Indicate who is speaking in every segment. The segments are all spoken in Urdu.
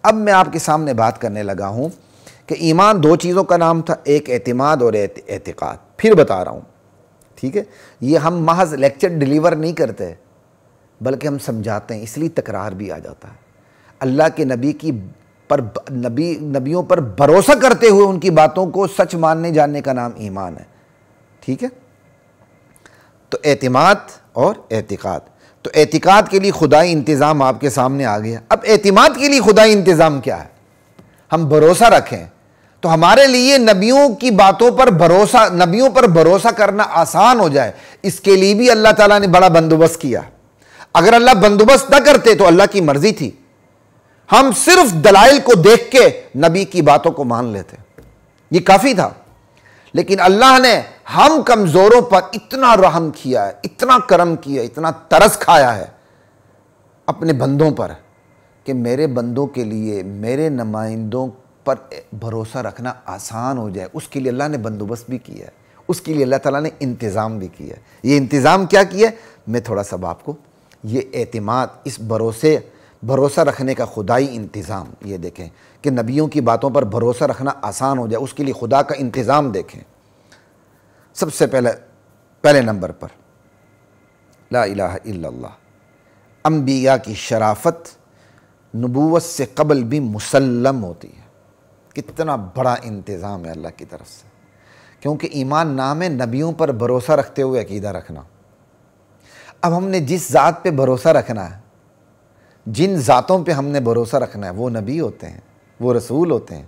Speaker 1: اب میں آپ کے سامنے بات کرنے لگا ہوں کہ ایمان دو چیزوں کا نام تھا، ایک اعتماد اور اعتقاد. پھر بتا رہا ہوں، ٹھیک ہے؟ یہ ہم محض لیکچر ڈیلیور نہیں کرتے بلکہ ہم سمجھاتے ہیں، اس لیے تکرار بھی آ جاتا ہے. اللہ کے نبیوں پر بھروسہ کرتے ہوئے ان کی باتوں کو سچ ماننے جاننے کا نام ایمان ہے. ٹھیک ہے؟ تو اعتماد اور اعتقاد. تو اعتقاد کے لیے خدائی انتظام آپ کے سامنے آ گیا. اب اعتماد کے لیے خدائی انتظام کیا ہے؟ ہم بھروسہ رکھیں تو ہمارے لیے نبیوں کی باتوں پر نبیوں پر بھروسہ کرنا آسان ہو جائے، اس کے لیے بھی اللہ تعالیٰ نے بڑا بندوبست کیا. اگر اللہ بندوبست نہ کرتے تو اللہ کی مرضی تھی، ہم صرف دلائل کو دیکھ کے نبی کی باتوں کو مان لیتے، یہ کافی تھا. لیکن اللہ نے ہم کمزوروں پر اتنا رحم کیا ہے، اتنا کرم کیا، اتنا ترس کھایا ہے اپنے بندوں پر کہ میرے بندوں کے لیے میرے نمائندوں پر بھروسہ رکھنا آسان ہو جائے. اس کے لیے اللہ نے بندوبست بھی کیا ہے، اس کے لیے اللہ تعالیٰ نے انتظام بھی کیا ہے. یہ انتظام کیا کیا ہے؟ میں تھوڑا سا آپ کو یہ اعتماد، اس بھروسہ رکھنے کا خدائی انتظام یہ دیکھیں کہ نبیوں کی باتوں پر بھروسہ رکھنا آسان ہو جائے، اس کے لیے خدا کا انتظام دیکھیں. سب سے پہلے نمبر پر لا الہ الا اللہ. انبیاء کی شرافت نبوت سے قبل بھی مسلم ہوتی ہے. کتنا بڑا انتظام ہے اللہ کی طرف سے، کیونکہ ایمان نام ہے نبیوں پر بھروسہ رکھتے ہوئے عقیدہ رکھنا. اب ہم نے جس ذات پہ بھروسہ رکھنا ہے، جن ذاتوں پہ ہم نے بھروسہ رکھنا ہے، وہ نبی ہوتے ہیں، وہ رسول ہوتے ہیں.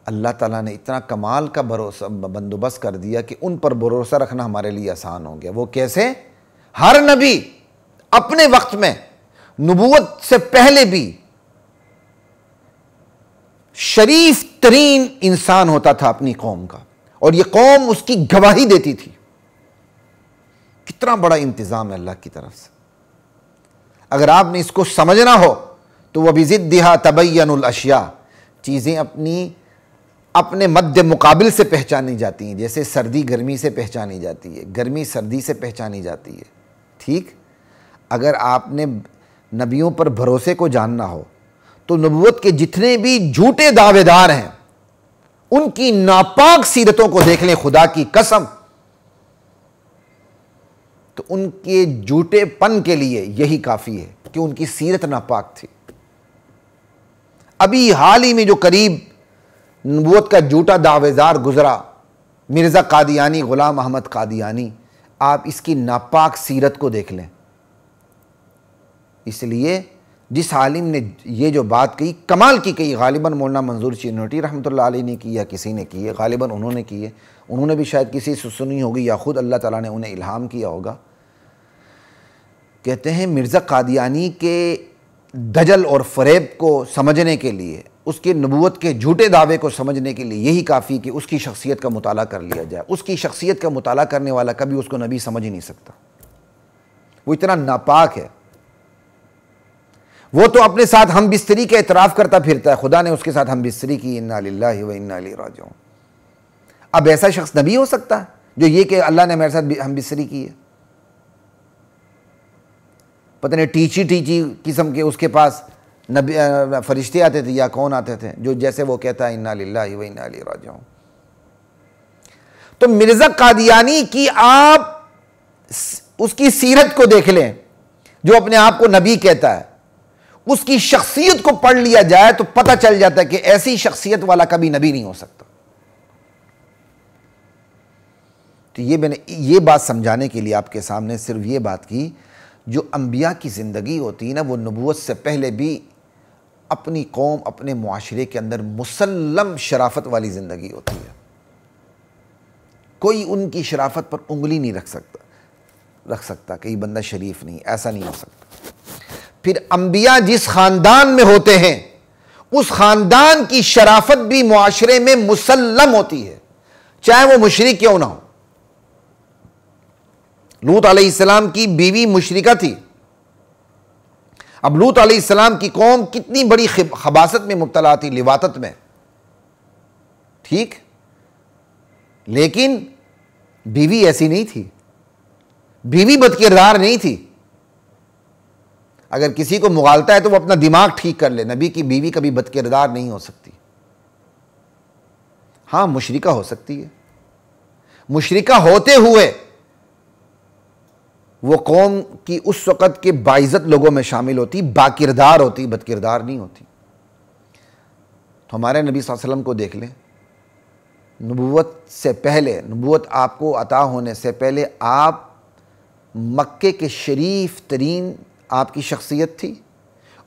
Speaker 1: اللہ تعالیٰ نے اتنا کمال کا بندوبست کر دیا کہ ان پر بھروسہ رکھنا ہمارے لیے آسان ہو گیا. وہ کیسے؟ ہر نبی اپنے وقت میں نبوت سے پہلے بھی شریف ترین انسان ہوتا تھا اپنی قوم کا، اور یہ قوم اس کی گواہی دیتی تھی. کتنا بڑا انتظام ہے اللہ کی طرف سے. اگر آپ نے اس کو سمجھنا ہو تو وَبِضِدِّهَا تَبَيَّنُ الْأَشْيَاء، چیزیں اپنے مد مقابل سے پہچانی جاتی ہیں. جیسے سردی گرمی سے پہچانی جاتی ہے، گرمی سردی سے پہچانی جاتی ہے. ٹھیک؟ اگر آپ نے نبیوں پر بھروسے کو جاننا ہو تو نبوت کے جتنے بھی جھوٹے دعوے دار ہیں ان کی ناپاک سیرتوں کو دیکھ لیں. خدا کی قسم، تو ان کے جھوٹے پن کے لیے یہی کافی ہے کہ ان کی سیرت ناپاک تھی. ابھی حال ہی میں جو قریب نبوت کا جھوٹا دعوے دار گزرا، مرزا قادیانی، غلام احمد قادیانی، آپ اس کی ناپاک سیرت کو دیکھ لیں. اس لیے جس عالم نے یہ جو بات کہی، کمال کی کہی، غالباً مولانا منظور چینوٹی رحمۃ اللہ علیہ نے کی یا کسی نے کی ہے، غالباً انہوں نے کی ہے، انہوں نے بھی شاید کسی سے سنی ہوگی یا خود اللہ تعالیٰ نے انہیں الہام کیا ہوگا. کہتے ہیں مرزا قادیانی کے دجل اور فریب کو سمجھنے کے لیے، اس کے نبوت کے جھوٹے دعوے کو سمجھنے کے لیے یہی کافی کہ اس کی شخصیت کا مطالعہ کر لیا جائے. اس کی شخصیت کا مطالعہ کرنے والا کبھی اس کو نبی سمجھ ہی نہیں سکتا. وہ اتنا ناپاک ہے. وہ تو اپنے ساتھ ہم بستری کا اعتراف کرتا پھرتا ہے، خدا نے اس کے ساتھ ہم بستری کی، انا للہ و انا الیہ راجعون. اب ایسا شخص نبی ہو سکتا ہے جو یہ کہ اللہ نے میرے ساتھ ہم بستری کی ہے؟ پتہ نہیں ٹیچی قسم کے اس کے پاس نبی فرشتے آتے تھے یا کون آتے تھے جو جیسے وہ کہتا ہے انا للہ و انا الیہ راجعون. تو مرزا قادیانی کی آپ اس کی سیرت کو دیکھ لیں، جو اپنے آپ کو نبی کہتا ہے، اس کی شخصیت کو پڑھ لیا جائے تو پتہ چل جاتا ہے کہ ایسی شخصیت والا کبھی نبی نہیں ہو سکتا. تو یہ میں نے یہ بات سمجھانے کے لیے آپ کے سامنے صرف یہ بات کی، جو انبیاء کی زندگی ہوتی ہے نا، وہ نبوت سے پہلے بھی اپنی قوم، اپنے معاشرے کے اندر مسلم شرافت والی زندگی ہوتی ہے. کوئی ان کی شرافت پر انگلی نہیں رکھ سکتا کہ یہ بندہ شریف نہیں، ایسا نہیں ہو سکتا. پھر انبیاء جس خاندان میں ہوتے ہیں اس خاندان کی شرافت بھی معاشرے میں مسلم ہوتی ہے، چاہے وہ مشرک کیوں نہ ہو. لوط علیہ السلام کی بیوی مشرکہ تھی. اب لوط علیہ السلام کی قوم کتنی بڑی خباثت میں مبتلا تھی، لواطت میں. ٹھیک، لیکن بیوی ایسی نہیں تھی، بیوی بد کردار نہیں تھی. اگر کسی کو مغالطہ ہے تو وہ اپنا دماغ ٹھیک کر لے. نبی کی بیوی کبھی بد کردار نہیں ہو سکتی. ہاں مشرکہ ہو سکتی ہے. مشرکہ ہوتے ہوئے وہ قوم کی اس وقت کے باعزت لوگوں میں شامل ہوتی، با کردار ہوتی، بد کردار نہیں ہوتی. تو ہمارے نبی صلی اللہ علیہ وسلم کو دیکھ لیں، نبوت سے پہلے، نبوت آپ کو عطا ہونے سے پہلے آپ مکے کے شریف ترین آپ کی شخصیت تھی،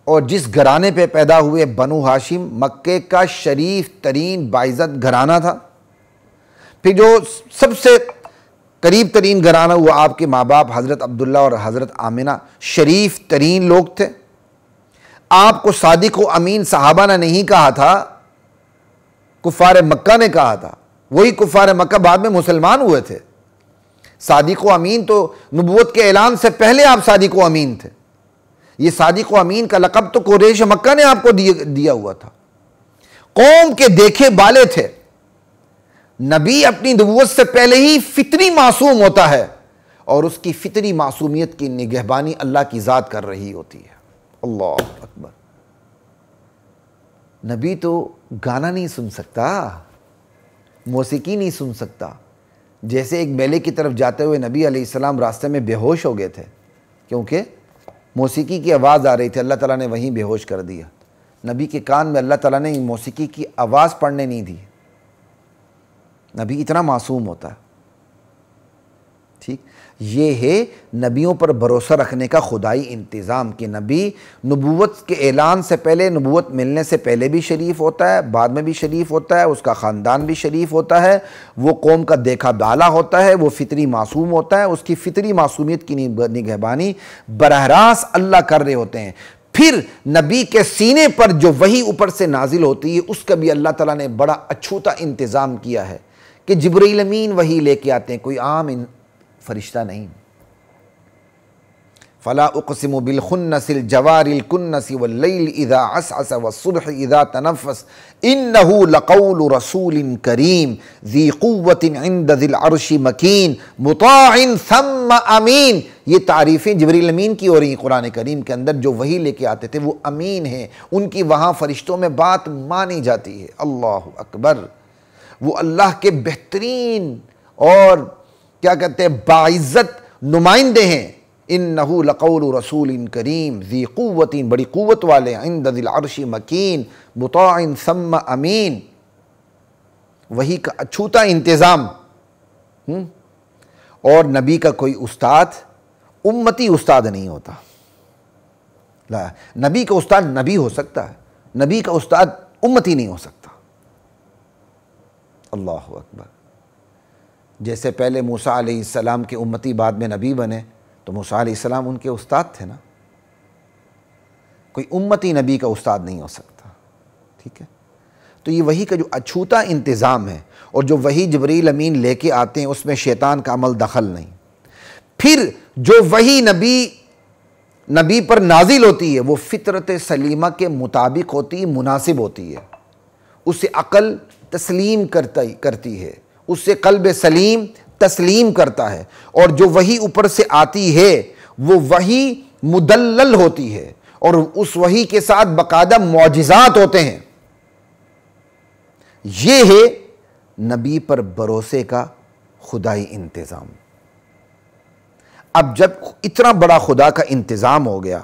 Speaker 1: اور جس گھرانے پہ پیدا ہوئے بنو ہاشم مکے کا شریف ترین باعزت گھرانہ تھا. پھر جو سب سے قریب ترین گھرانہ وہ آپ کے ماں باپ حضرت عبداللہ اور حضرت آمنہ شریف ترین لوگ تھے. آپ کو صادق و امین صحابہ نے نہیں کہا تھا، کفار مکہ نے کہا تھا. وہی کفار مکہ بعد میں مسلمان ہوئے تھے. صادق و امین تو نبوت کے اعلان سے پہلے آپ صادق و امین تھے. یہ صادق و امین کا لقب تو قریش مکہ نے آپ کو دیا ہوا تھا. قوم کے دیکھے بالے تھے. نبی اپنی نبوت سے پہلے ہی فطری معصوم ہوتا ہے، اور اس کی فطری معصومیت کی نگہبانی اللہ کی ذات کر رہی ہوتی ہے. اللہ اکبر. نبی تو گانا نہیں سن سکتا، موسیقی نہیں سن سکتا. جیسے ایک میلے کی طرف جاتے ہوئے نبی علیہ السلام راستے میں بے ہوش ہو گئے تھے، کیونکہ موسیقی کی آواز آ رہی تھی. اللہ تعالیٰ نے وہیں بے ہوش کر دیا. نبی کے کان میں اللہ تعالیٰ نے موسیقی کی آواز پڑنے نہیں دی. نبی اتنا معصوم ہوتا ہے. ٹھیک، یہ ہے نبیوں پر بھروسہ رکھنے کا خدائی انتظام کہ نبی نبوت کے اعلان سے پہلے، نبوت ملنے سے پہلے بھی شریف ہوتا ہے، بعد میں بھی شریف ہوتا ہے، اس کا خاندان بھی شریف ہوتا ہے، وہ قوم کا دیکھا بالا ہوتا ہے، وہ فطری معصوم ہوتا ہے. اس کی فطری معصومیت کی نگہبانی براہ راست اللہ کر رہے ہوتے ہیں. پھر نبی کے سینے پر جو وحی اوپر سے نازل ہوتی ہے اس کا بھی اللہ تعالیٰ نے بڑا اچھوتا انتظام کیا ہے کہ جبرائیل امین وحی لے کے آتے ہیں، کوئی عام فرشتہ نہیں. فلا اقسم بالخنس الجوار الکنس واللیل اذا عسعس والصبح اذا تنفس انه لقول رسول کریم ذی قوت عند ذی العرش مکین مطاع ثم امین. یہ تعریفیں جبرائیل امین کی ہو رہی ہیں قرآن کریم کے اندر. جو وحی لے کے آتے تھے وہ امین ہیں، ان کی وہاں فرشتوں میں بات مانی جاتی ہے. اللہ اکبر. وہ اللہ کے بہترین اور کیا کہتے ہیں باعزت نمائندے ہیں. انہو لقول رسول کریم ذی قوت، بڑی قوت والے، عند ذی العرش مکین مطاع ثم امین. وحی کا اچھوتا انتظام. اور نبی کا کوئی استاد امتی استاد نہیں ہوتا. لا، نبی کا استاد نبی ہو سکتا ہے، نبی کا استاد امتی نہیں ہو سکتا. اللہ اکبر. جیسے پہلے موسیٰ علیہ السلام کے امتی بعد میں نبی بنے، تو موسیٰ علیہ السلام ان کے استاد تھے نا. کوئی امتی نبی کا استاد نہیں ہو سکتا. ٹھیک ہے. تو یہ وحی کا جو اچھوتا انتظام ہے، اور جو وحی جبرائیل امین لے کے آتے ہیں اس میں شیطان کا عمل دخل نہیں. پھر جو وحی نبی پر نازل ہوتی ہے وہ فطرت سلیمہ کے مطابق ہوتی ہے، مناسب ہوتی ہے. اسے عقل تسلیم کرتی ہے، اس سے قلب سلیم تسلیم کرتا ہے. اور جو وحی اوپر سے آتی ہے وہ وحی مدلل ہوتی ہے، اور اس وحی کے ساتھ باقاعدہ معجزات ہوتے ہیں. یہ ہے نبی پر بھروسے کا خدائی انتظام. اب جب اتنا بڑا خدا کا انتظام ہو گیا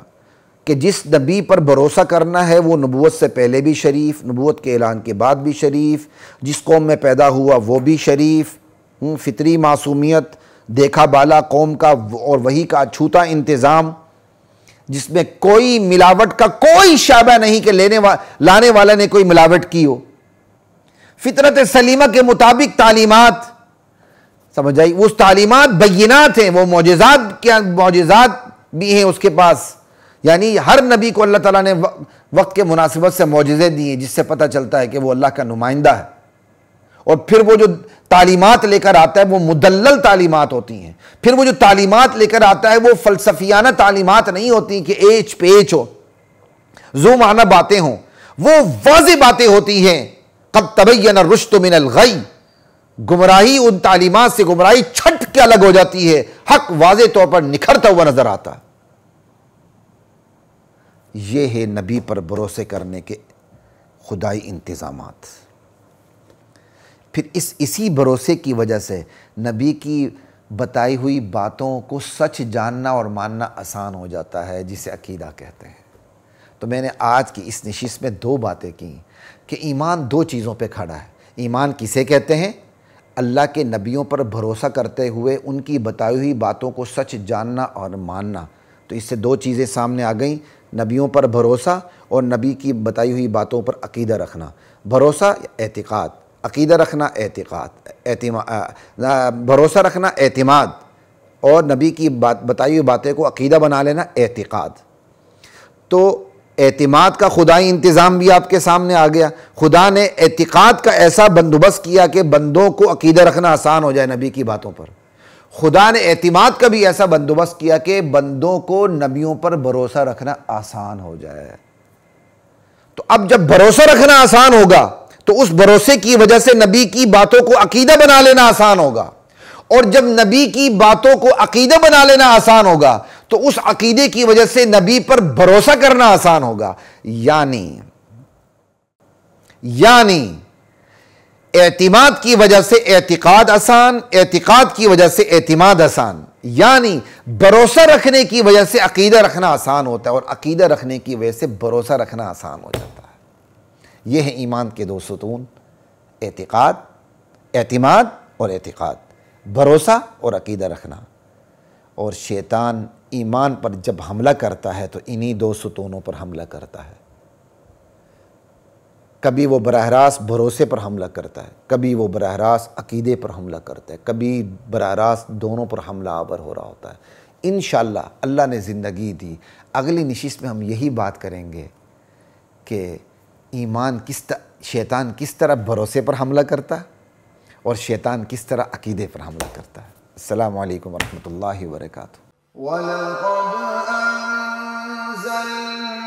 Speaker 1: کہ جس نبی پر بھروسہ کرنا ہے وہ نبوت سے پہلے بھی شریف، نبوت کے اعلان کے بعد بھی شریف، جس قوم میں پیدا ہوا وہ بھی شریف، فطری معصومیت، دیکھا بالا قوم کا، اور وحی کا اچھوتا انتظام جس میں کوئی ملاوٹ کا کوئی شائبہ نہیں کہ لانے والا نے کوئی ملاوٹ کی ہو. فطرت سلیمہ کے مطابق تعلیمات، سمجھ آئی؟ وہ تعلیمات بینات ہیں، وہ معجزات بھی ہیں اس کے پاس. یعنی ہر نبی کو اللہ تعالیٰ نے وقت کے مناسبت سے معجزے دی ہیں، جس سے پتہ چلتا ہے کہ وہ اللہ کا نمائندہ ہے. اور پھر وہ جو تعلیمات لے کر آتا ہے وہ مدلل تعلیمات ہوتی ہیں. پھر وہ جو تعلیمات لے کر آتا ہے وہ فلسفیانہ تعلیمات نہیں ہوتی کہ ایچ پیچ ہو، ذو معنی باتیں ہوں. وہ واضح باتیں ہوتی ہیں. قد تبین الرشد من الغی. گمراہی ان تعلیمات سے، گمراہی چھٹ کے الگ ہو جاتی ہے، حق واضح طور پر نکھرتا ہوا نظر آتا ہے. یہ ہے نبی پر بھروسے کرنے کے خدائی انتظامات۔ پھر اسی بھروسے کی وجہ سے نبی کی بتائی ہوئی باتوں کو سچ جاننا اور ماننا آسان ہو جاتا ہے، جسے عقیدہ کہتے ہیں۔ تو میں نے آج کی اس نشست میں 2 باتیں کی کہ ایمان 2 چیزوں پہ کھڑا ہے۔ ایمان کسے کہتے ہیں؟ اللہ کے نبیوں پر بھروسہ کرتے ہوئے ان کی بتائی ہوئی باتوں کو سچ جاننا اور ماننا۔ تو اس سے 2 چیزیں سامنے آ گئیں، نبیوں پر بھروسہ اور نبی کی بتائی ہوئی باتوں پر عقیدہ رکھنا۔ بھروسہ اعتقاد، عقیدہ رکھنا اعتقاد، بھروسہ رکھنا اعتماد، اور نبی کی بتائی ہوئی باتیں کو عقیدہ بنا لینا اعتقاد۔ تو اعتماد کا خدائی انتظام بھی آپ کے سامنے آ گیا۔ خدا نے اعتقاد کا ایسا بندوبست کیا کہ بندوں کو عقیدہ رکھنا آسان ہو جائے نبی کی باتوں پر۔ خدا نے اعتماد کا بھی ایسا بندوبست کیا کہ بندوں کو نبیوں پر بھروسہ رکھنا آسان ہو جائے۔ تو اب جب بھروسہ رکھنا آسان ہوگا تو اس بھروسے کی وجہ سے نبی کی باتوں کو عقیدہ بنا لینا آسان ہوگا، اور جب نبی کی باتوں کو عقیدہ بنا لینا آسان ہوگا تو اس عقیدے کی وجہ سے نبی پر بھروسہ کرنا آسان ہوگا۔ یعنی اعتماد کی وجہ سے اعتقاد آسان، اعتقاد کی وجہ سے اعتماد آسان، یعنی بھروسہ رکھنے کی وجہ سے عقیدہ رکھنا آسان ہوتا ہے، اور عقیدہ رکھنے کی وجہ سے بھروسہ رکھنا آسان ہو جاتا ہے۔ یہ ہے ایمان کے 2 ستون، اعتقاد، اعتماد اور اعتقاد، بھروسہ اور عقیدہ رکھنا۔ اور شیطان ایمان پر جب حملہ کرتا ہے تو انہی 2 ستونوں پر حملہ کرتا ہے۔ کبھی وہ براہ راست بھروسے پر حملہ کرتا ہے، کبھی وہ براہ راست عقیدے پر حملہ کرتا ہے، کبھی براہ راست دونوں پر حملہ آور ہو رہا ہوتا ہے۔ انشاءاللہ اللہ نے زندگی دی، اگلی نشست میں ہم یہی بات کریں گے کہ شیطان کس طرح بھروسے پر حملہ کرتا ہے اور شیطان کس طرح عقیدے پر حملہ کرتا ہے۔ السلام علیکم ورحمۃ اللہ وبرکاتہ۔
Speaker 2: وَلَقَدْ أَنزَلْنَا